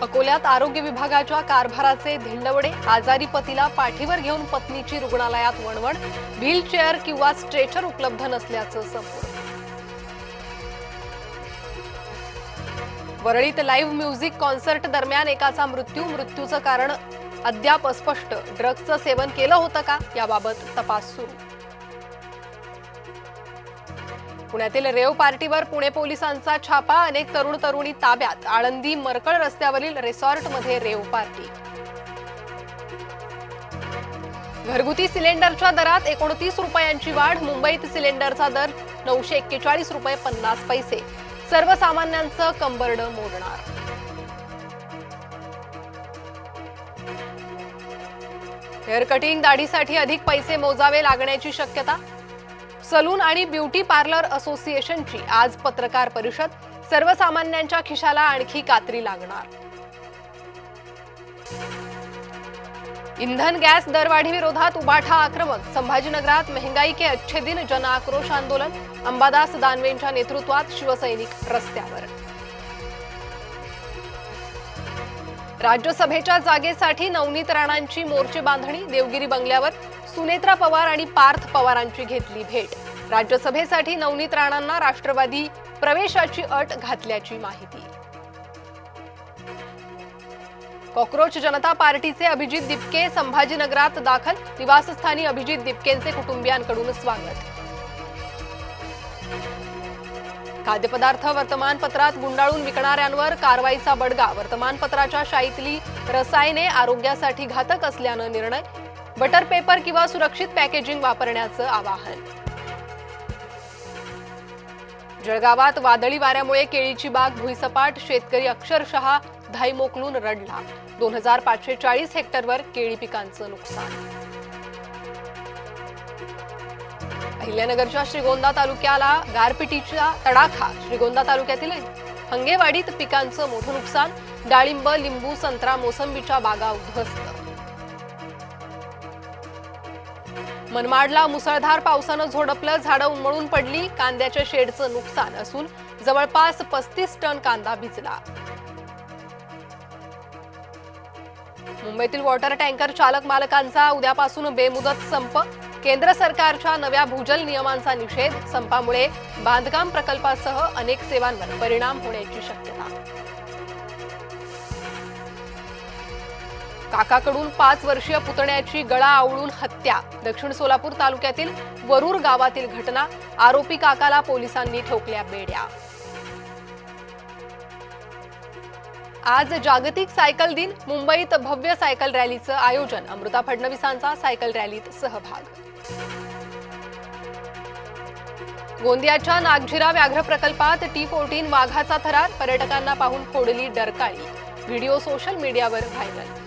अकोल्यात आरोग्य विभागाच्या कारभाराचे धिंडवडे, आजारी पतीला पाठीवर घेऊन पत्नीची रुग्णालयात वणवण, व्हीलचेअर किंवा स्ट्रेचर उपलब्ध नसल्याचं समोर. वरळीत लाईव्ह म्युझिक कॉन्सर्ट दरम्यान एकाचा मृत्यूचं कारण अद्याप अस्पष्ट. ड्रग्जचं सेवन केलं होतं का याबाबत तपास सुरू. पुण्यातील रेव पार्टीवर पुणे पोलिसांचा छापा, अनेक तरुण तरुणी ताब्यात. आळंदी मरकळ रस्त्यावरील रिसॉर्टमध्ये रेव पार्टी. घरगुती सिलेंडरच्या दरात 29 रुपयांची वाढ, मुंबईत सिलेंडरचा दर 941 रुपये 50 पैसे. सर्वसामान्यांचं कंबरडं मोडणार. हेअर कटिंग दाढीसाठी अधिक पैसे मोजावे लागण्याची शक्यता. सलून आणि ब्युटी पार्लर असोसिएशनची आज पत्रकार परिषद. सर्वसामान्यांच्या खिशाला आणखी कात्री लागणार. इंधन गॅस दरवाढी विरोधात उबाठा आक्रमक. संभाजीनगरात महंगाई के अच्छे दिन जन आक्रोश आंदोलन. अंबादास दानवेंच्या नेतृत्वात शिवसैनिक रस्त्यावर. राज्यसभेच्या जागेसाठी नवनीत राणांची मोर्चे बांधणी. देवगिरी बंगल्यावर सुनेत्रा पवार आणि पार्थ पवारांची घेतली भेट. राज्यसभेसाठी नवनीत राणांना राष्ट्रवादी प्रवेशाची अट घातल्याची माहिती. कॉक्रोच जनता पार्टीचे अभिजित दिपके संभाजीनगरात दाखल. निवासस्थानी अभिजित दिपकेंचे कुटुंबियांकडून स्वागत. खाद्यपदार्थ वर्तमानपत्रात गुंडाळून विकणाऱ्यांवर कारवाईचा बडगा. वर्तमानपत्राच्या शाईतली रसायने आरोग्यासाठी घातक असल्यानं निर्णय. बटर पेपर किंवा सुरक्षित पॅकेजिंग वापरण्याचं आवाहन. जळगावात वादळी वाऱ्यामुळे केळीची बाग भुईसपाट. शेतकरी अक्षरशः धाई मोकलून रडला. 2540 हेक्टरवर केळी पिकांचं नुकसान. अहिल्यानगरच्या श्रीगोंदा तालुक्याला गारपिटीचा तडाखा. श्रीगोंदा तालुक्यातील हंगेवाडीत पिकांचं मोठं नुकसान. डाळिंब, लिंबू, संत्रा, मोसंबीच्या बागा उद्ध्वस्त. मनमाडला मुसळधार पावसानं झोडपलं. झाडं उन्मळून पडली. कांद्याच्या शेडचं नुकसान असून जवळपास 35 टन कांदा भिजला. मुंबईतील वॉटर टँकर चालक मालकांचा उद्यापासून बेमुदत संप. केंद्र सरकारच्या नव्या भूजल नियमांचा निषेध. संपामुळे बांधकाम प्रकल्पासह अनेक सेवांवर परिणाम होण्याची शक्यता. काकाकडून 5 वर्षीय पुतण्याची गळा आवळून हत्या. दक्षिण सोलापूर तालुक्यातील वरूर गावातील घटना. आरोपी काकाला पोलिसांनी ठोकल्या बेड्या. आज जागतिक सायकल दिन. मुंबईत भव्य सायकल रॅलीचं आयोजन. अमृता फडणवीसांचा सायकल रॅलीत सहभाग. गोंदियाच्या नागझिरा व्याघ्र प्रकल्पात T14 वाघाचा थरार. पर्यटकांना पाहून फोडली डरकाळी. व्हिडिओ सोशल मीडियावर व्हायरल.